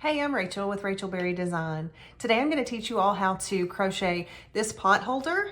Hey, I'm Rachel with Rachel Berry Design. Today I'm going to teach you all how to crochet this pot holder.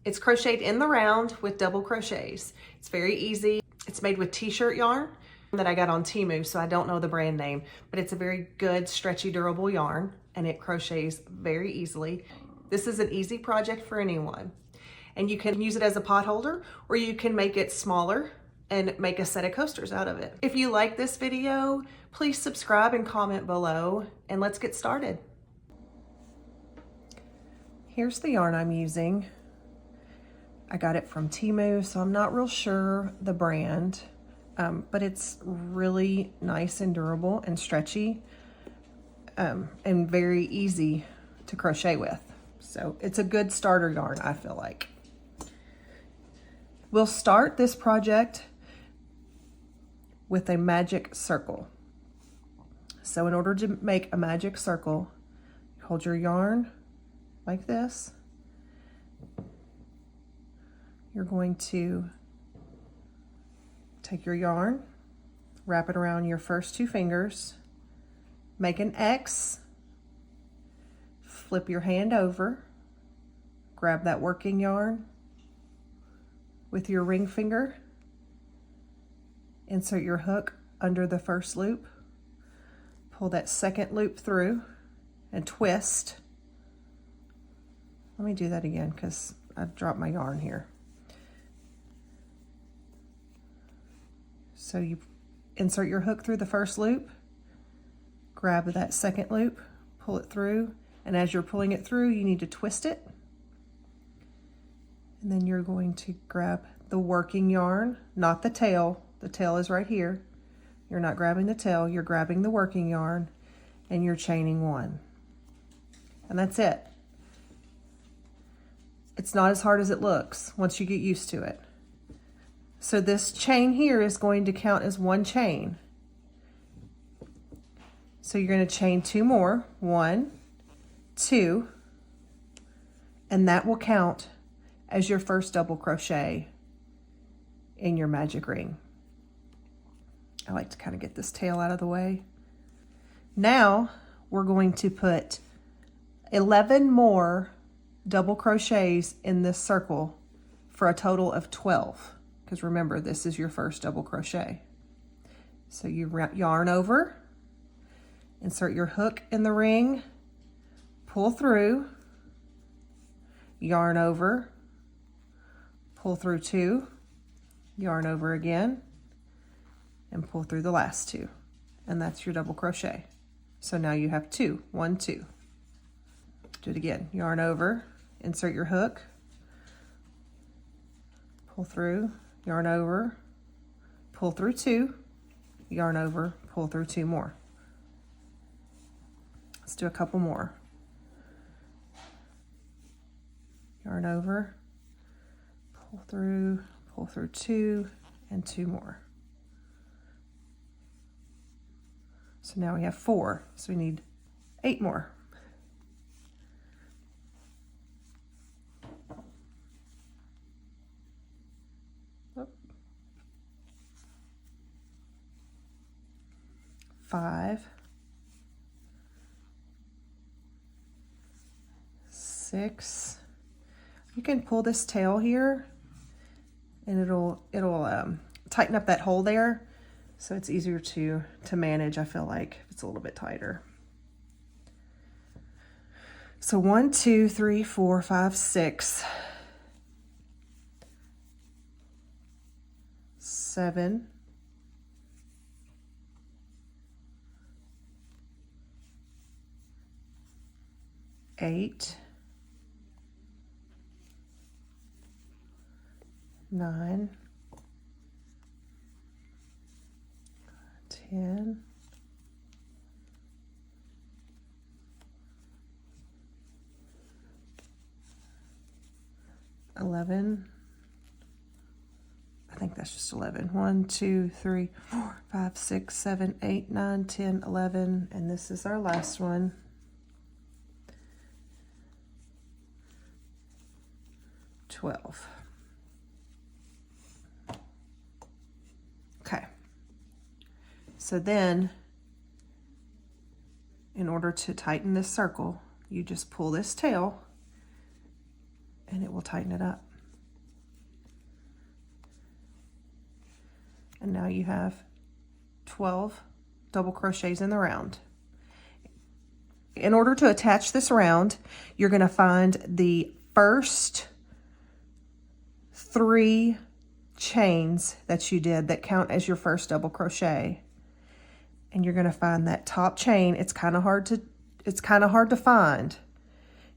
It's crocheted in the round with double crochets. It's very easy. It's made with t-shirt yarn that I got on Temu, so I don't know the brand name, but it's a very good, stretchy, durable yarn, and it crochets very easily. This is an easy project for anyone. And you can use it as a pot holder, or you can make it smaller and make a set of coasters out of it. If you like this video, please subscribe and comment below, and let's get started. Here's the yarn I'm using. I got it from Temu, so I'm not real sure the brand, but it's really nice and durable and stretchy, and very easy to crochet with. So it's a good starter yarn, I feel like. We'll start this project with a magic circle. So in order to make a magic circle, hold your yarn like this. You're going to take your yarn, wrap it around your first two fingers, make an X, flip your hand over, grab that working yarn with your ring finger, insert your hook under the first loop, pull that second loop through and twist. Let me do that again because I dropped my yarn here. So you insert your hook through the first loop, grab that second loop, pull it through, and as you're pulling it through, you need to twist it. And then you're going to grab the working yarn, not the tail. The tail is right here. You're not grabbing the tail, you're grabbing the working yarn, and you're chaining one. And that's it. It's not as hard as it looks once you get used to it. So this chain here is going to count as one chain. So you're going to chain two more, 1, 2, and that will count as your first double crochet in your magic ring. I like to kind of get this tail out of the way. Now we're going to put 11 more double crochets in this circle for a total of 12. Because remember, this is your first double crochet. So you yarn over, insert your hook in the ring, pull through, yarn over, pull through 2, yarn over again, and pull through the last 2. And that's your double crochet. So now you have 2, 1, 2. Do it again, yarn over, insert your hook, pull through, yarn over, pull through 2, yarn over, pull through 2 more. Let's do a couple more. Yarn over, pull through 2, and 2 more. So now we have 4, so we need 8 more. Oh. 5, 6. You can pull this tail here and it'll tighten up that hole there, so it's easier to manage, I feel like, if it's a little bit tighter. So 1, 2, 3, 4, 5, 6, 7, 8, 9, 10, 11. I think that's just 11. 1, 2, 3, 4, 5, 6, 7, 8, 9, 10, 11, and this is our last one. 12. Okay. So then order to tighten this circle, you just pull this tail and it will tighten it up. And now you have 12 double crochets in the round. In order to attach this round, you're going to find the first 3 chains that you did that count as your first double crochet. And you're going to find that top chain. It's kind of hard to find.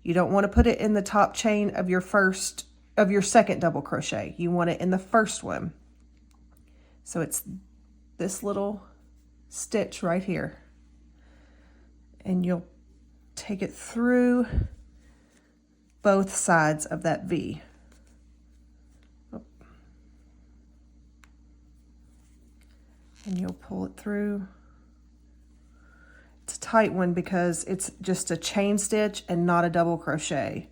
You don't want to put it in the top chain of your second double crochet. You want it in the first one. So it's this little stitch right here. And you'll take it through both sides of that V. And you'll pull it through. It's a tight one because it's just a chain stitch and not a double crochet.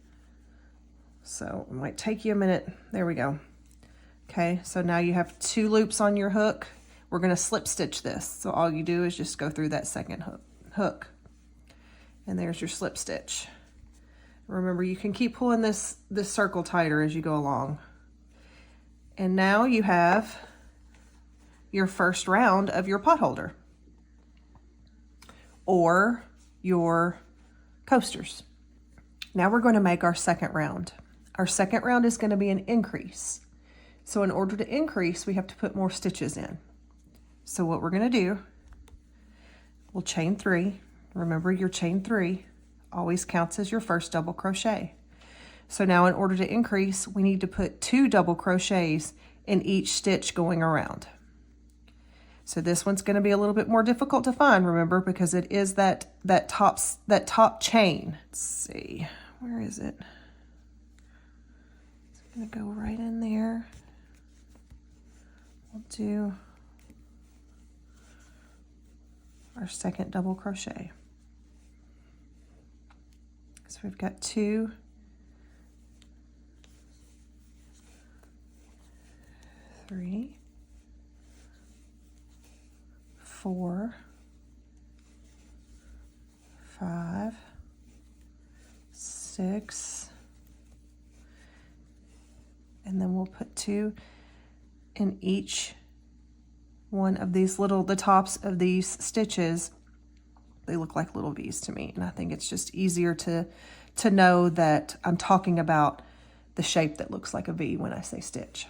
So it might take you a minute. There we go. Okay, so now you have 2 loops on your hook. We're going to slip stitch this. So all you do is just go through that second hook. And there's your slip stitch. Remember, you can keep pulling this circle tighter as you go along. And now you have your first round of your potholder or your coasters. Now we're going to make our second round. Our second round is going to be an increase. So in order to increase, we have to put more stitches in. So what we're going to do, we'll chain 3. Remember, your chain 3 always counts as your first double crochet. So now in order to increase, we need to put 2 double crochets in each stitch going around. So this one's going to be a little bit more difficult to find, remember, because it is that top chain. Let's see, where is it? It's going to go right in there. We'll do our second double crochet. So we've got 2, 3, 4, 5, 6, and then we'll put 2 in each one of these the tops of these stitches. They look like little V's to me, and I think it's just easier to know that I'm talking about the shape that looks like a V when I say stitch.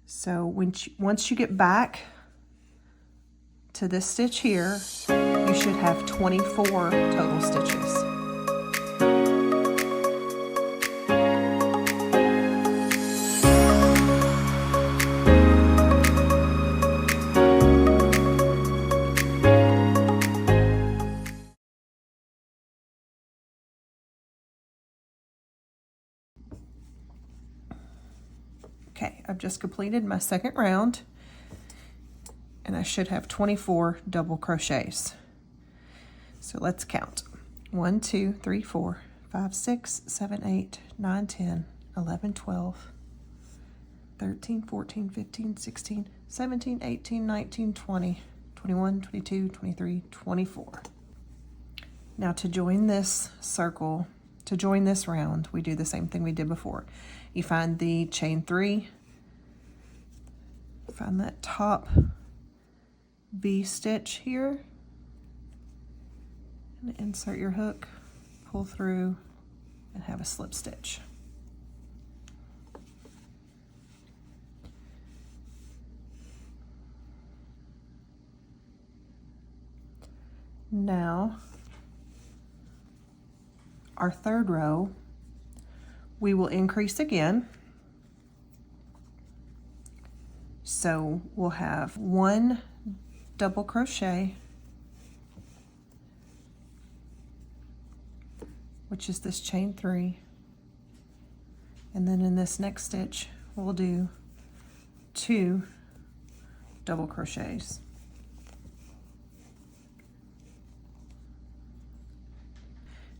So once you get back to this stitch here, you should have 24 total stitches. Okay, I've just completed my second round, and I should have 24 double crochets. So let's count. 1, 2, 3, 4, 5, 6, 7, 8, 9, 10, 11, 12, 13, 14, 15, 16, 17, 18, 19, 20, 21, 22, 23, 24. Now to join this circle, to join this round, we do the same thing we did before. You find the chain 3, find that top V stitch here, and insert your hook, pull through, and have a slip stitch. Now, our third row, we will increase again. So we'll have 1 double crochet, which is this chain 3, and then in this next stitch we'll do 2 double crochets.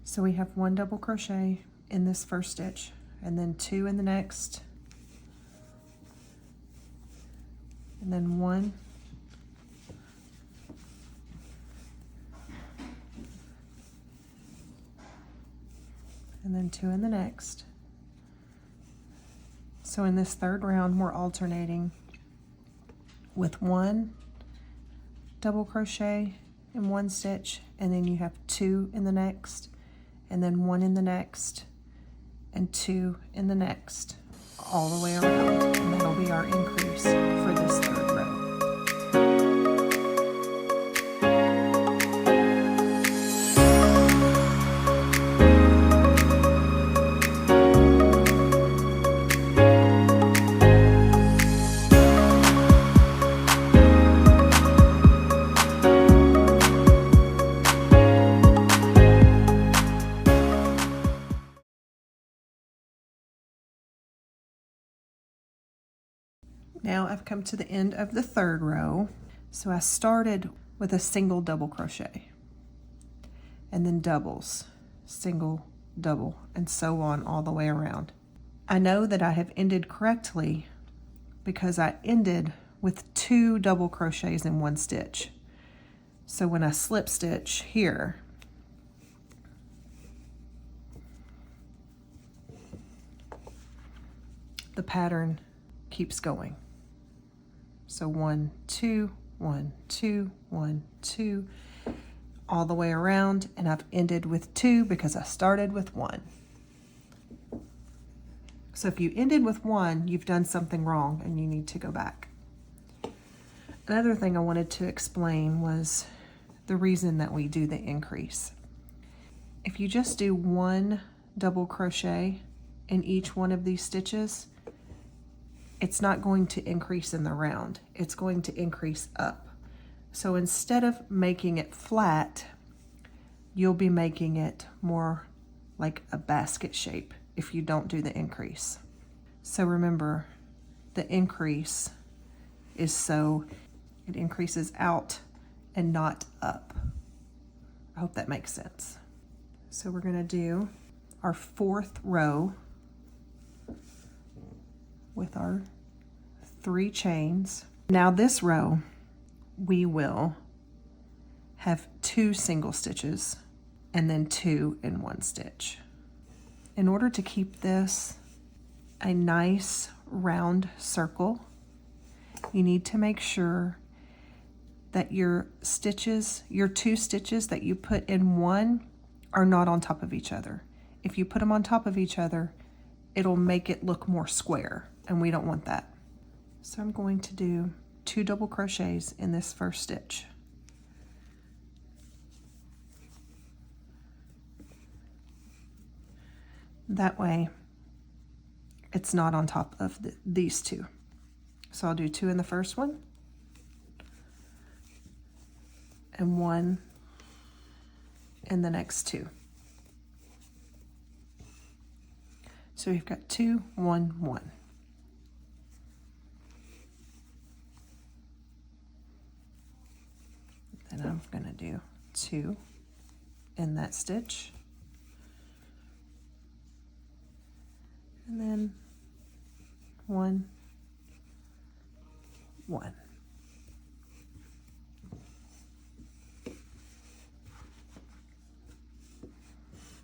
So we have 1 double crochet in this first stitch, and then 2 in the next, and then 1, and then 2 in the next. So in this third round, we're alternating with 1 double crochet in one stitch, and then you have 2 in the next, and then 1 in the next, and 2 in the next, all the way around, and that'll be our increase for this third row. Now I've come to the end of the third row. So I started with a single double crochet, and then doubles, single, double, and so on all the way around. I know that I have ended correctly because I ended with 2 double crochets in one stitch. So when I slip stitch here, the pattern keeps going. So 1, 2, 1, 2, 1, 2, all the way around, and I've ended with 2 because I started with 1. So if you ended with 1, you've done something wrong and you need to go back. Another thing I wanted to explain was the reason that we do the increase. If you just do 1 double crochet in each one of these stitches, it's not going to increase in the round. It's going to increase up. So instead of making it flat, you'll be making it more like a basket shape if you don't do the increase. So remember, the increase is so it increases out and not up. I hope that makes sense. So we're going to do our 4th row with our 3 chains. Now this row, we will have 2 single stitches and then 2 in one stitch. In order to keep this a nice round circle, you need to make sure that your stitches, your 2 stitches that you put in one are not on top of each other. If you put them on top of each other, it'll make it look more square, and we don't want that. So I'm going to do 2 double crochets in this first stitch. That way it's not on top of these 2. So I'll do 2 in the first one and 1 in the next 2. So we've got 2, 1, 1. Then I'm going to do 2 in that stitch, and then 1, 1.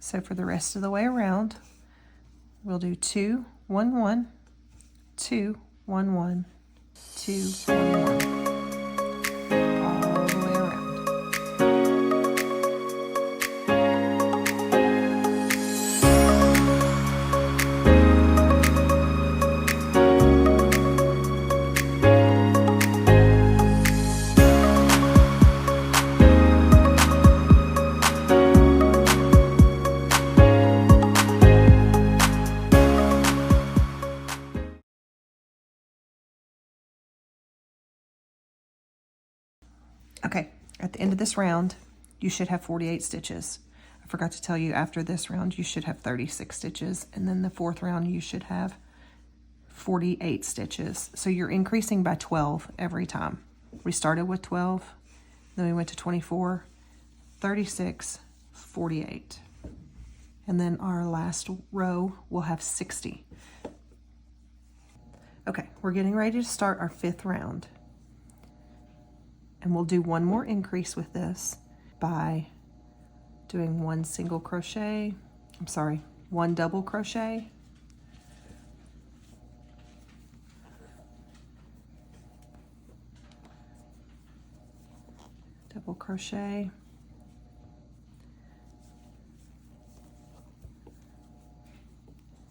So for the rest of the way around, we'll do 2, 1, 1, 2, 1, 1, 2, 1, 1. All the way around. Okay, at the end of this round, you should have 48 stitches. I forgot to tell you, after this round, you should have 36 stitches, and then the 4th round, you should have 48 stitches. So you're increasing by 12 every time. We started with 12, then we went to 24, 36, 48. And then our last row will have 60. Okay, we're getting ready to start our 5th round. And we'll do one more increase with this by doing 1 single crochet. I'm sorry, 1 double crochet, double crochet,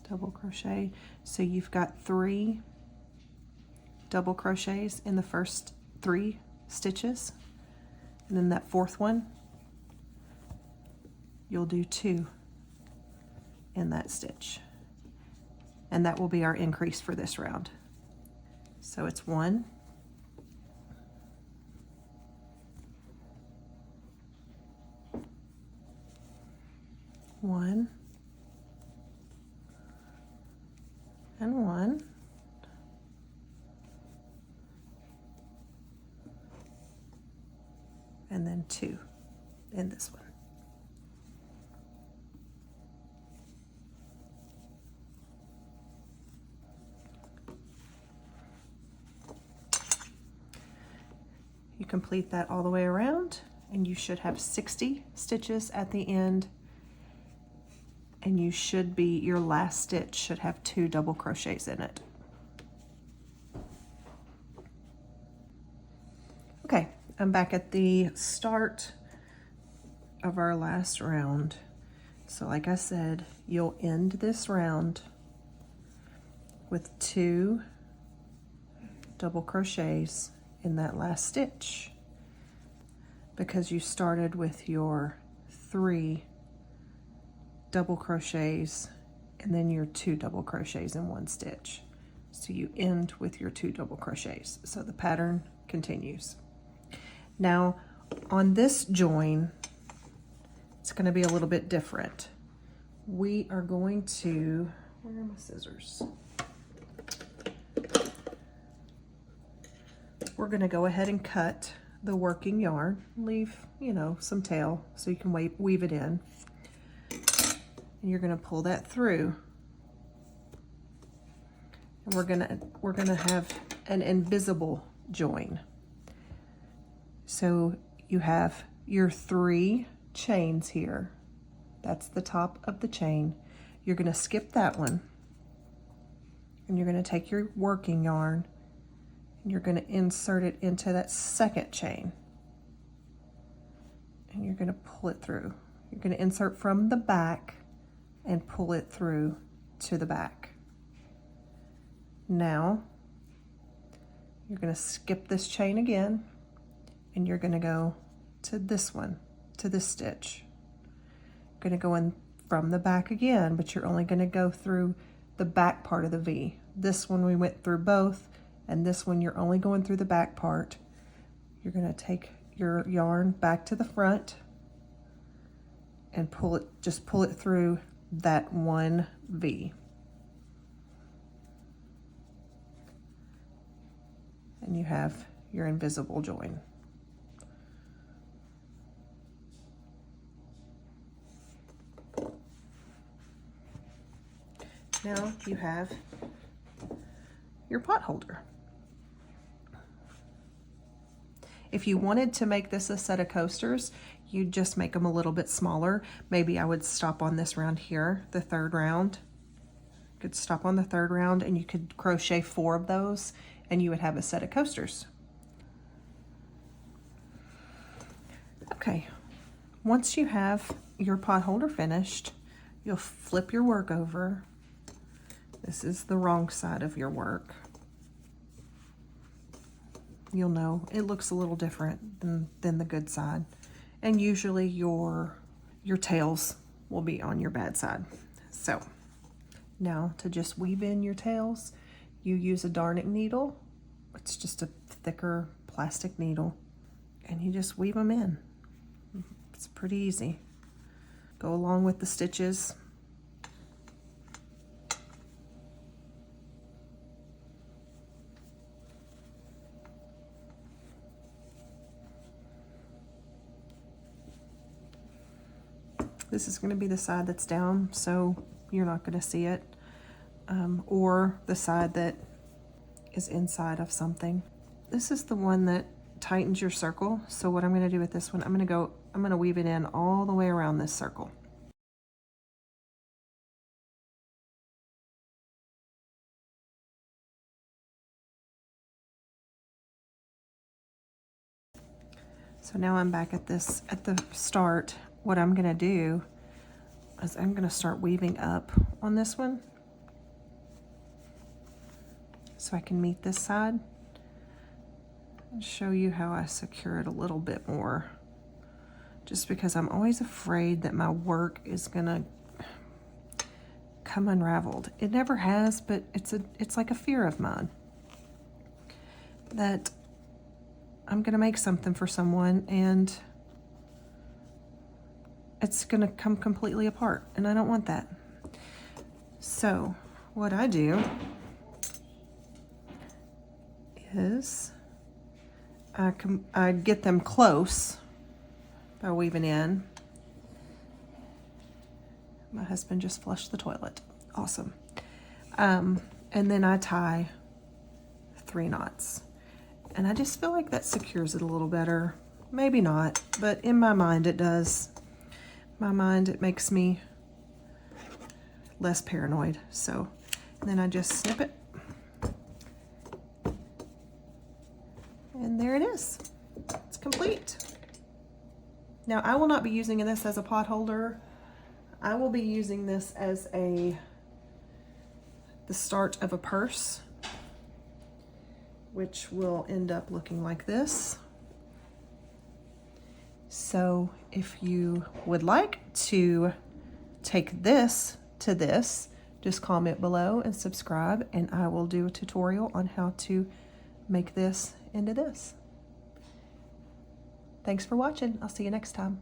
double crochet. So you've got 3 double crochets in the first 3 stitches, and then that 4th one you'll do 2 in that stitch, and that will be our increase for this round. So it's 1, 1 and 1, and then 2 in this one. You complete that all the way around, and you should have 60 stitches at the end, and you should be, your last stitch should have 2 double crochets in it. Okay, I'm back at the start of our last round. So like I said, you'll end this round with 2 double crochets in that last stitch, because you started with your 3 double crochets and then your 2 double crochets in 1 stitch. So you end with your 2 double crochets. So the pattern continues. Now on this join, it's going to be a little bit different. We are going to, where are my scissors? We're going to go ahead and cut the working yarn, leave, you know, some tail so you can weave it in. And you're going to pull that through. And we're going to have an invisible join. So you have your 3 chains here. That's the top of the chain. You're going to skip that one. And you're going to take your working yarn, and you're going to insert it into that 2nd chain, and you're going to pull it through. You're going to insert from the back and pull it through to the back. Now you're going to skip this chain again, and you're going to go to this one, to this stitch. You're going to go in from the back again, but you're only going to go through the back part of the V. This one we went through both, and this one you're only going through the back part. You're going to take your yarn back to the front and pull it, just pull it through that 1 V. And you have your invisible join. Now you have your pot holder. If you wanted to make this a set of coasters, you'd just make them a little bit smaller. Maybe I would stop on this round here, the 3rd round. You could stop on the 3rd round and you could crochet 4 of those and you would have a set of coasters. Okay, once you have your pot holder finished, you'll flip your work over. This is the wrong side of your work. You'll know it looks a little different than the good side. And usually your tails will be on your bad side. So now to just weave in your tails, you use a darning needle. It's just a thicker plastic needle, and you just weave them in. It's pretty easy. Go along with the stitches. This is going to be the side that's down, so you're not going to see it, or the side that is inside of something. This is the one that tightens your circle. So what I'm going to do with this one, I'm going to weave it in all the way around this circle. So now I'm back at this, at the start. What I'm gonna do is I'm gonna start weaving up on this one so I can meet this side and show you how I secure it a little bit more. Just because I'm always afraid that my work is gonna come unraveled. It never has, but it's like a fear of mine that I'm gonna make something for someone and it's gonna come completely apart, and I don't want that. So what I do is I get them close by weaving in. My husband just flushed the toilet. Awesome. And then I tie 3 knots. And I just feel like that secures it a little better. Maybe not, but in my mind it does. My mind, it makes me less paranoid. So then I just snip it. And there it is. It's complete. Now I will not be using this as a pot holder. I will be using this as the start of a purse, which will end up looking like this. So if you would like to take this to this, just comment below and subscribe, and I will do a tutorial on how to make this into this. Thanks for watching. I'll see you next time.